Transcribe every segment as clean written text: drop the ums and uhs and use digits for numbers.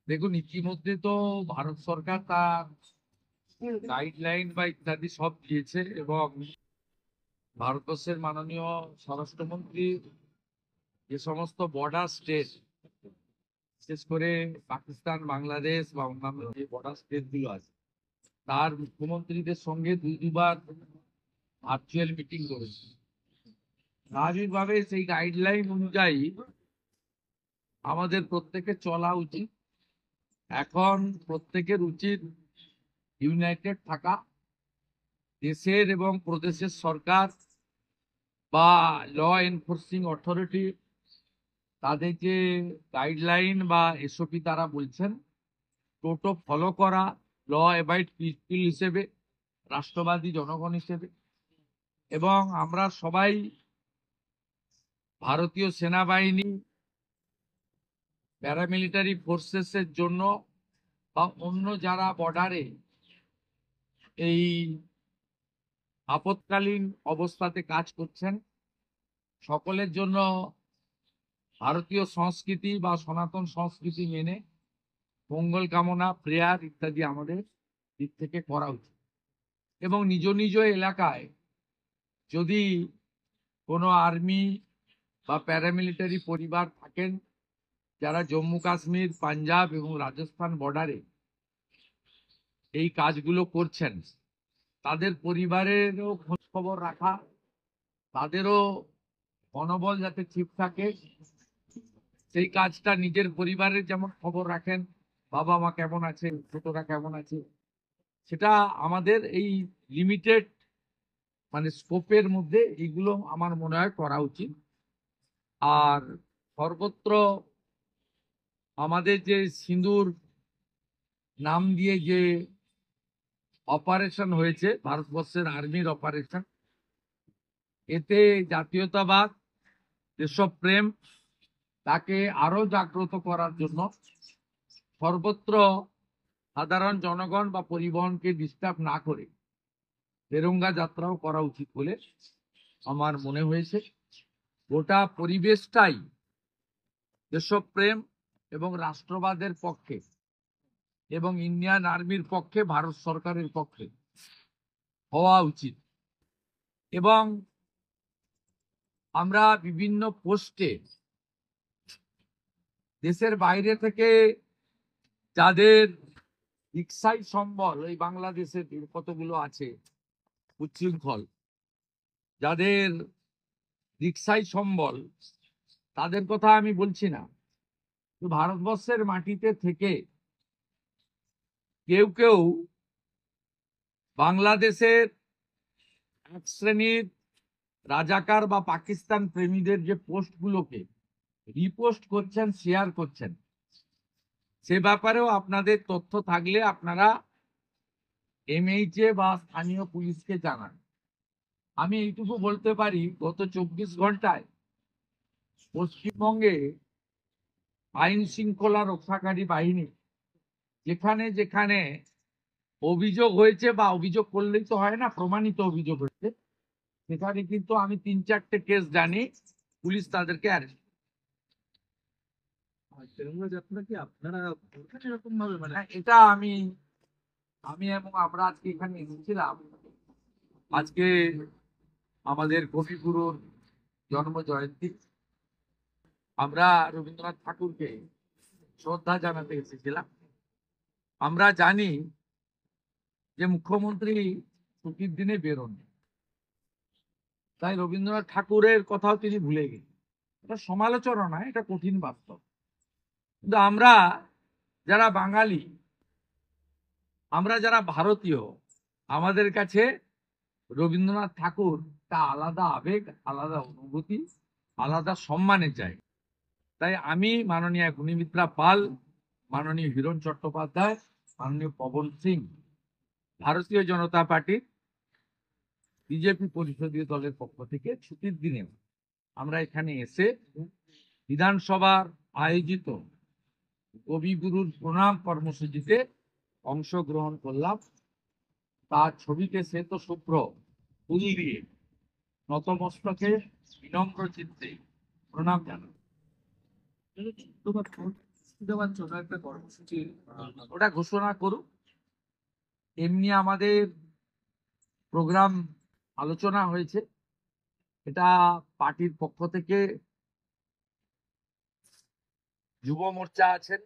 দেখুন, ইতিমধ্যে তো ভারত সরকার তার গাইডলাইন বা ইত্যাদি সব দিয়েছে এবং ভারতবর্ষের মাননীয় স্বরাষ্ট্রমন্ত্রী যে সমস্ত বর্ডার স্টেট, বিশেষ করে পাকিস্তান, বাংলাদেশ বা অন্যান্য যে বর্ডার স্টেট গুলো আছে, তার মুখ্যমন্ত্রীদের সঙ্গে দুবার ভার্চুয়াল মিটিং করেছে। স্বাভাবিকভাবে সেই গাইডলাইন অনুযায়ী আমাদের প্রত্যেকের চলা উচিত। এখন প্রত্যেকের উচিত ইউনাইটেড থাকা। দেশের এবং প্রদেশের সরকার বা ল এনফোর্সিং অথরিটি তাদের যে গাইডলাইন বা এসওপি তারা বলছেন, টোটো ফলো করা, ল অ্যাবাইড পিপল হিসেবে, রাষ্ট্রবাদী জনগণ হিসেবে। এবং আমরা সবাই ভারতীয় সেনাবাহিনী, প্যারামিলিটারি ফোর্সেসের জন্য বা অন্য যারা বর্ডারে এই আপৎকালীন অবস্থাতে কাজ করছেন, সকলের জন্য ভারতীয় সংস্কৃতি বা সনাতন সংস্কৃতি মেনে মঙ্গল কামনা, প্রেয়ার ইত্যাদি আমাদের দিক থেকে করা উচিত। এবং নিজ নিজ এলাকায় যদি কোনো আর্মি বা প্যারামিলিটারি পরিবার থাকেন যারা জম্মু কাশ্মীর, পাঞ্জাব এবং রাজস্থান বর্ডারে এই কাজগুলো করছেন, তাদের পরিবারেরও খোঁজ খবর রাখা, তাদেরও মনোবল যাতে ঠিক থাকে, সেই কাজটা নিজের পরিবারের যেমন খবর রাখেন, বাবা মা কেমন আছে, ছোটরা কেমন আছে, সেটা আমাদের এই লিমিটেড স্কোপের মধ্যে এইগুলো আমার মনে হয় করা উচিত। আর সর্বত্র আমাদের যে সিঁদুর নাম দিয়ে যে অপারেশন হয়েছে, ভারতবর্ষের আর্মির অপারেশন, এতে জাতীয়তাবাদ, দেশপ্রেম তাকে আরো জাগ্রত করার জন্য সর্বত্র সাধারণ জনগণ বা পরিবহনকে ডিস্টার্ব না করে তেরঙ্গা যাত্রাও করা উচিত বলে আমার মনে হয়েছে। গোটা পরিবেশটাই দেশপ্রেম এবং রাষ্ট্রবাদের পক্ষে এবং ইন্ডিয়ান আর্মির পক্ষে, ভারত সরকারের পক্ষে হওয়া উচিত। এবং আমরা বিভিন্ন পোস্টে দেশের বাইরে থেকে যাদের রিক্সাই সম্বল, ওই বাংলাদেশের কতগুলো আছে উচ্ছৃঙ্খল, যাদের রিক্সাই সম্বল, তাদের কথা আমি বলছি না। তো ভারতবর্ষের মাটিতে থেকে কেউ কেউ বাংলাদেশের এক শ্রেণীর রাজাকার বা পাকিস্তান প্রেমীদের যে পোস্টগুলোকে রিপোস্ট করছেন, শেয়ার করছেন, সে ব্যাপারেও আপনাদের তথ্য থাকলে আপনারা এমএইচএ বা স্থানীয় পুলিশকে জানান। আমি এইটুকু বলতে পারি, গত 24 ঘন্টায় পশ্চিমবঙ্গে আইন শৃঙ্খলা রক্ষাকারী বাহিনী যেখানে যেখানে অভিযোগ হয়েছে, বা অভিযোগ করলেই তো হয় না, প্রমাণিত অভিযোগ হয়েছে, সেখানে কিন্তু আমি 3-4টে কেস জানি, পুলিশ তাদেরকে অ্যারেস্ট। এটা আমি আমি এবং আমরা আজকে এখানে এসেছিলাম। আজকে আমাদের কবিগুরুর জন্ম জয়ন্তী, আমরা রবীন্দ্রনাথ ঠাকুরকে শ্রদ্ধা জানাতে এসেছিলাম। আমরা জানি যে মুখ্যমন্ত্রী ছুটির দিনে বেরোন, তাই রবীন্দ্রনাথ ঠাকুরের কথাও তিনি ভুলে গেছেন। এটা সমালোচনা নয়, এটা কঠিন বাস্তব। কিন্তু আমরা যারা বাঙালি, আমরা যারা ভারতীয়, আমাদের কাছে রবীন্দ্রনাথ ঠাকুর তা আলাদা আবেগ, আলাদা অনুভূতি, আলাদা সম্মানের জায়গা। তাই আমি মাননীয় গুণীমিত্রা পাল, মাননীয় হিরণ চট্টোপাধ্যায়, মাননীয় পবন সিং, ভারতীয় জনতা পার্টির বিজেপি পরিষদীয় দলের পক্ষ থেকে ছুটির দিনে আমরা এখানে এসে বিধানসভার আয়োজিত কবিগুরুর প্রণাম কর্মসূচিতে অংশগ্রহণ করলাম। তার ছবিতে শ্বেত শুভ্র ফুল দিয়ে নতমস্তকে বিনম্র চিত্তে প্রণাম জানাই। দেওয়ার জন্য একটা কর্মসূচি ওটা ঘোষণা করুক। এমনি আমাদের প্রোগ্রাম আলোচনা হয়েছে, এটা পার্টির পক্ষ থেকে যুব মোর্চা আছেন,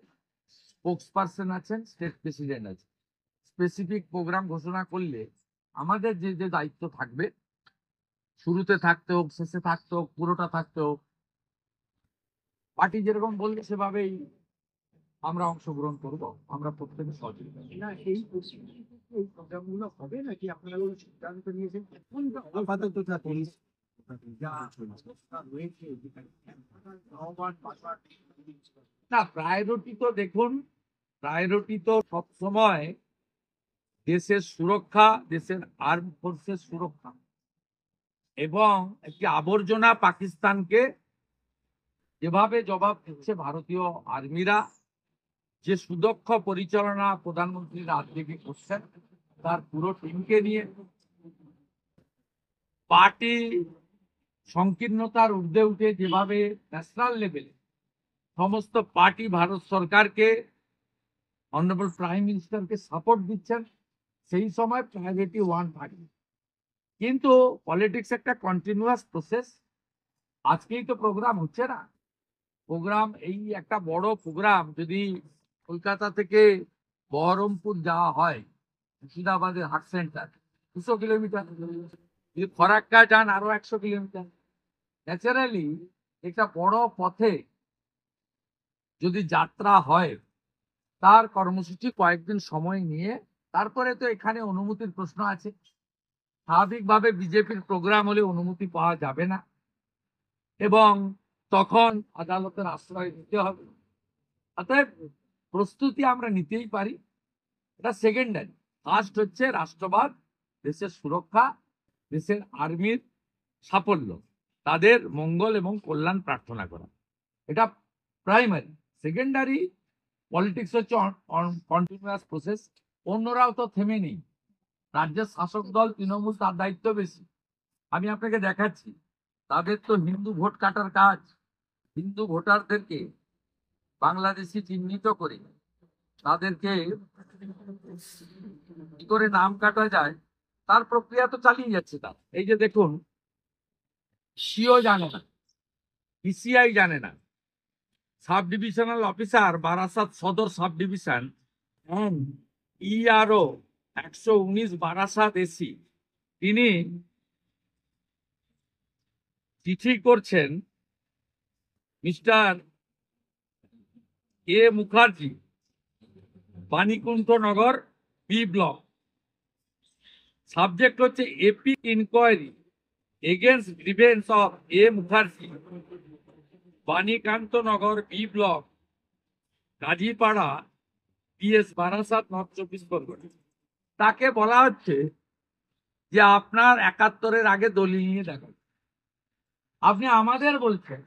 স্পোক্স পার্সন আছেন, স্টেট প্রেসিডেন্ট আছেন। স্পেসিফিক প্রোগ্রাম ঘোষণা করলে আমাদের যে যে দায়িত্ব থাকবে, শুরুতে থাকতে হোক, শেষে থাকতে হোক, পুরোটা থাকতে হোক, পার্টি যেরকম বলবে সেভাবেই আমরা অংশগ্রহণ করব। আমরা প্রত্যেকে সহযোগিতা করব। না এই প্রোগ্রামগুলো হবে নাকি আপনারা কোনো সিদ্ধান্ত নিয়েছেন কোনটা আপাতত যা পুলিশ না, প্রায়োরিটি তো দেখুন, প্রায়োরিটি তো সবসময় দেশের সুরক্ষা, দেশের আর্ম ফোর্সের সুরক্ষা এবং একটি আবর্জনা পাকিস্তানকে যেভাবে জবাব দিচ্ছে ভারতীয় আর্মিরা, যে সুদক্ষ পরিচালনা প্রধানমন্ত্রীর হাত থেকে করছেন তার পুরো টিমকে নিয়ে, পার্টি সংকীর্ণতার ঊর্ধ্বে উঠে যেভাবে ন্যাশনাল লেভেলে সমস্ত পার্টি ভারত সরকারকে, অনারেবল প্রাইম মিনিস্টারকে সাপোর্ট দিচ্ছেন, সেই সময় প্রায়োরিটি ওয়ান পার্টি। কিন্তু পলিটিক্স একটা কন্টিনিউয়াস প্রসেস। আজকেই তো প্রোগ্রাম হচ্ছে না, প্রোগ্রাম এই একটা বড় প্রোগ্রাম যদি কলকাতা থেকে বহরমপুর যাওয়া হয়, মুর্শিদাবাদের হাট সেন্টার 200 কিলোমিটার, যদি ফরাক্কা যান আরো 100 কিলোমিটার। ন্যাচারালি একটা বড় পথে যদি যাত্রা হয়, তার কর্মসূচি কয়েকদিন সময় নিয়ে তারপরে তো এখানে অনুমতির প্রশ্ন আছে। স্বাভাবিকভাবে বিজেপির প্রোগ্রাম হলে অনুমতি পাওয়া যাবে না এবং তখন আদালতের আশ্রয় নিতে হবে। অতএব প্রস্তুতি আমরা নিতেই পারি, এটা সেকেন্ডারি। ফার্স্ট হচ্ছে রাষ্ট্রবাদ, দেশের সুরক্ষা, দেশের আর্মির সাফল্য, তাদের মঙ্গল এবং কল্যাণ প্রার্থনা করা, এটা প্রাইমারি। সেকেন্ডারি পলিটিক্স হচ্ছে কন্টিনিউয়াস প্রসেস। অন্যরাও তো থেমে নেই, রাজ্যের শাসক দল তৃণমূল, তার দায়িত্ব বেশি। আমি আপনাকে দেখাচ্ছি, তাদের তো হিন্দু ভোট কাটার কাজ। হিন্দু ভোটারদেরকে বাংলাদেশি চিহ্নিত করে তাদেরকে কি করে নাম কাটা যায় তার প্রক্রিয়া তো চালিয়ে যাচ্ছে। তার এই যে দেখুন, সিও জানে না, পিসিআই জানে না, sub divisional officer Barasat Sadar sub division ERO 119 Barasat AC, তিনি চিঠি করছেন mister A Mukherjee, Banikantanagar B block. Subject হচ্ছে এপি inquiry against grievance of A Mukherjee, Banikantanagar B block, Kazipara, PS Barasat, north 24 Pargana. তাকে বলা হচ্ছে যে আপনার 71-এর আগে দলিল নিয়ে দেখান। আপনি আমাদের বলছেন,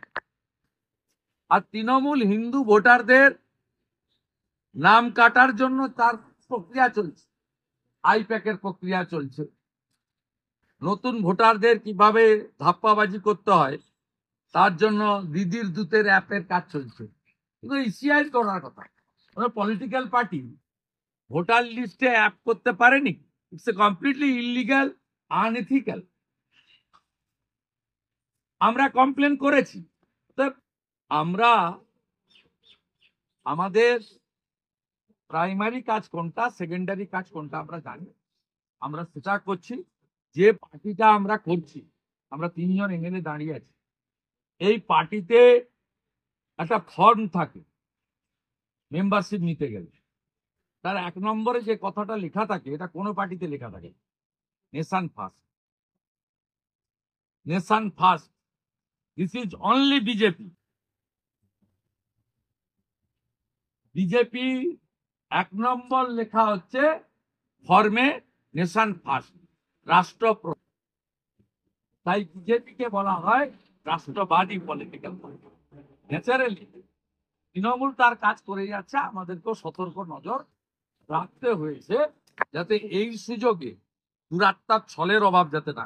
আর তৃণমূল হিন্দু ভোটারদের নাম কাটার জন্য তার প্রক্রিয়া চলছে, আইপ্যাকের প্রক্রিয়া চলছে। নতুন ভোটারদের কিভাবে ধাপ্পাবাজি করতে হয় তার জন্য দিদির দূতের অ্যাপের কাজ চলছে। কিন্তু ইসিআই করার কথা, পলিটিক্যাল পার্টি ভোটার লিস্টে অ্যাপ করতে পারেনি। It's a completely illegal, unethical. আমরা কমপ্লেন করেছি। আমরা আমাদের প্রাইমারি কাজ কোনটা, সেকেন্ডারি কাজ কোনটা আমরা জানি, আমরা সেটা করছি। যে পার্টিটা আমরা করছি, আমরা 3 জন এমএলএ দাঁড়িয়ে আছি, এই পার্টিতে একটা ফর্ম থাকে মেম্বারশিপ নিতে গেলে। তার 1 নম্বরে যে কথাটা লেখা থাকে, এটা কোনো পার্টিতে লেখা থাকে nation first, nation first. This is only BJP. BJP 1 নম্বর লেখা হচ্ছে ফর্মে নেশন ফার্স্ট, রাষ্ট্র। তাই বিজেপিকে বলা হয় রাষ্ট্রবাদী পলিটিক্যাল পার্টি। ন্যাচারালি তৃণমূল তার কাজ করে যাচ্ছে, আমাদেরকেও সতর্ক নজর রাখতে হয়েছে যাতে এই সুযোগে দুরাত্মার ছলের অভাব যাতে না।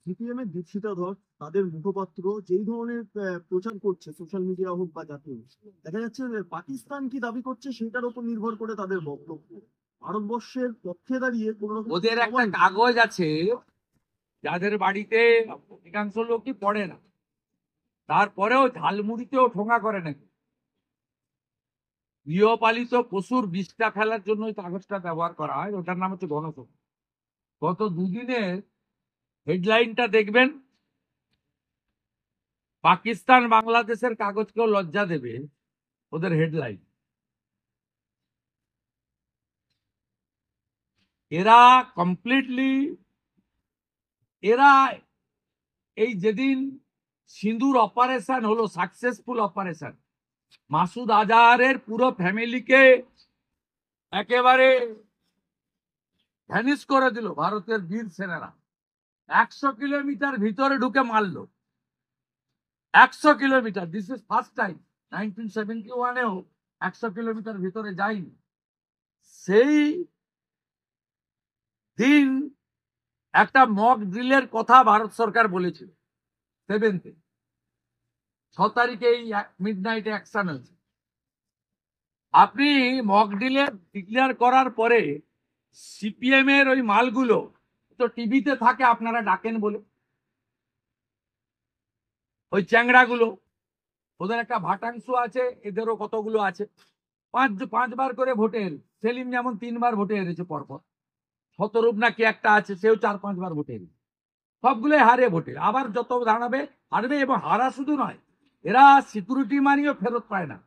সিপিএম এর দীপশিতা ধর তাদের মুখপাত্র যেই ধরনের প্রচার করছে সোশ্যাল মিডিয়া হোক বা জাতীয়, দেখা যাচ্ছে যে পাকিস্তান কি দাবি করছে সেটার উপর নির্ভর করে তাদের বক্তব্য। ভারতবর্ষের পক্ষে দাঁড়িয়ে কোনো রকম ওদের একটা কাগজ আছে যাদের বাড়িতে অধিকাংশ লোকই পড়ে না, তারপরেও ঝালমুড়িতেও ঠোঙা করে নাকি। গৃহপালিত পশুর বিষটা ফেলার জন্য ওই কাগজটা ব্যবহার করা হয়, ওটার নাম হচ্ছে গণশক্তি। গত দুদিনের হেডলাইনটা দেখবেন, পাকিস্তান বাংলাদেশের কাগজকেও লজ্জা দেবে ওদের হেডলাইন। এরা কমপ্লিটলি, এরা এই যেদিন সিঁদুর অপারেশন হলো, সাকসেসফুল অপারেশন, মাসুদ আজহারের পুরো ফ্যামিলিকে একেবারে ভ্যানিশ করে দিল ভারতের বীর সেনারা। 100 কিলোমিটার ভিতরে ঢুকে মারলো, 100 kilometre. This is first time. 1971-এও 100 কিলোমিটার ভিতরে যায়নি। সেই দিন একটা মক ড্রিলের কথা ভারত সরকার বলেছিল 7-এ, 6 তারিখে এই মিডনাইটে অ্যাকশন হয়েছে। আপনি মক ড্রিলে ডিক্লেয়ার করার পরে সিপিএম এর ওই মালগুলো তো টিভিতে থাকে, আপনারা ডাকেন বলে, ওই চ্যাংড়াগুলো, ওদের একটা ভাটাংশ আছে, এদেরও কতগুলো আছে, পাঁচবার করে ভোটে হেরেছে। সেলিম যেমন 3বার ভোটে হেরেছে পরপর, শতরূপ নাকি একটা আছে, সেও 4-5 বার ভোটে হেরেছে। সবগুলোই হারে ভোটে, আবার যত দাঁড়াবে হারবে। এবং হারা শুধু নয়, এরা সিকিউরিটি মানিও ফেরত পায় না।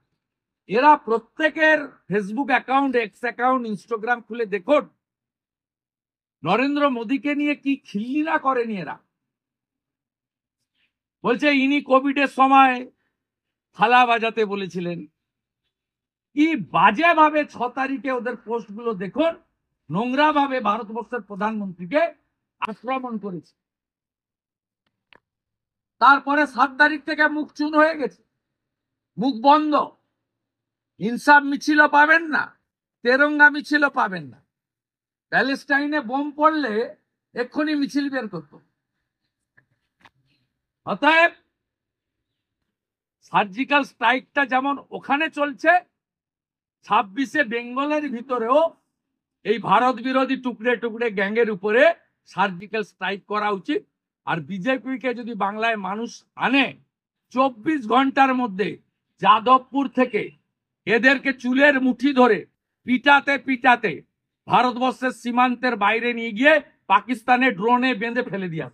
এরা প্রত্যেকের Facebook account, x account, Instagram খুলে দেখুন নরেন্দ্র মোদীকে নিয়ে কি খিল্লিনা করেনি এরা। বলছে ইনি কোভিডের সময় থালা বাজাতে বলেছিলেন। কি বাজে ভাবে 6 তারিখে ওদের পোস্টগুলো দেখুন, নোংরা ভাবে ভারতবর্ষের প্রধানমন্ত্রীকে আক্রমণ করেছে। তারপরে 7 তারিখ থেকে মুখ চুন হয়ে গেছে, মুখ বন্ধ। ইনসাফ মিছিল পাবেন না, তেরঙ্গা মিছিল পাবেন না। প্যালেস্টাইনে বোম পড়লে এক্ষুনি মিছিল বের করত। অতএব সার্জিক্যাল স্ট্রাইকটা যেমন ওখানে চলছে, 26-এ বেঙ্গলের ভিতরেও এই ভারত বিরোধী টুকরে টুকরে গ্যাংয়ের উপরে সার্জিক্যাল স্ট্রাইক করা উচিত। আর বিজেপিকে যদি বাংলায় মানুষ আনে, 24 ঘন্টার মধ্যে যাদবপুর থেকে এদেরকে চুলের মুঠি ধরে পিটাতে পিটাতে ভারতবর্ষের সীমান্তের বাইরে নিয়ে গিয়ে পাকিস্তানে ড্রোনে বেঁধে ফেলে দিয়া।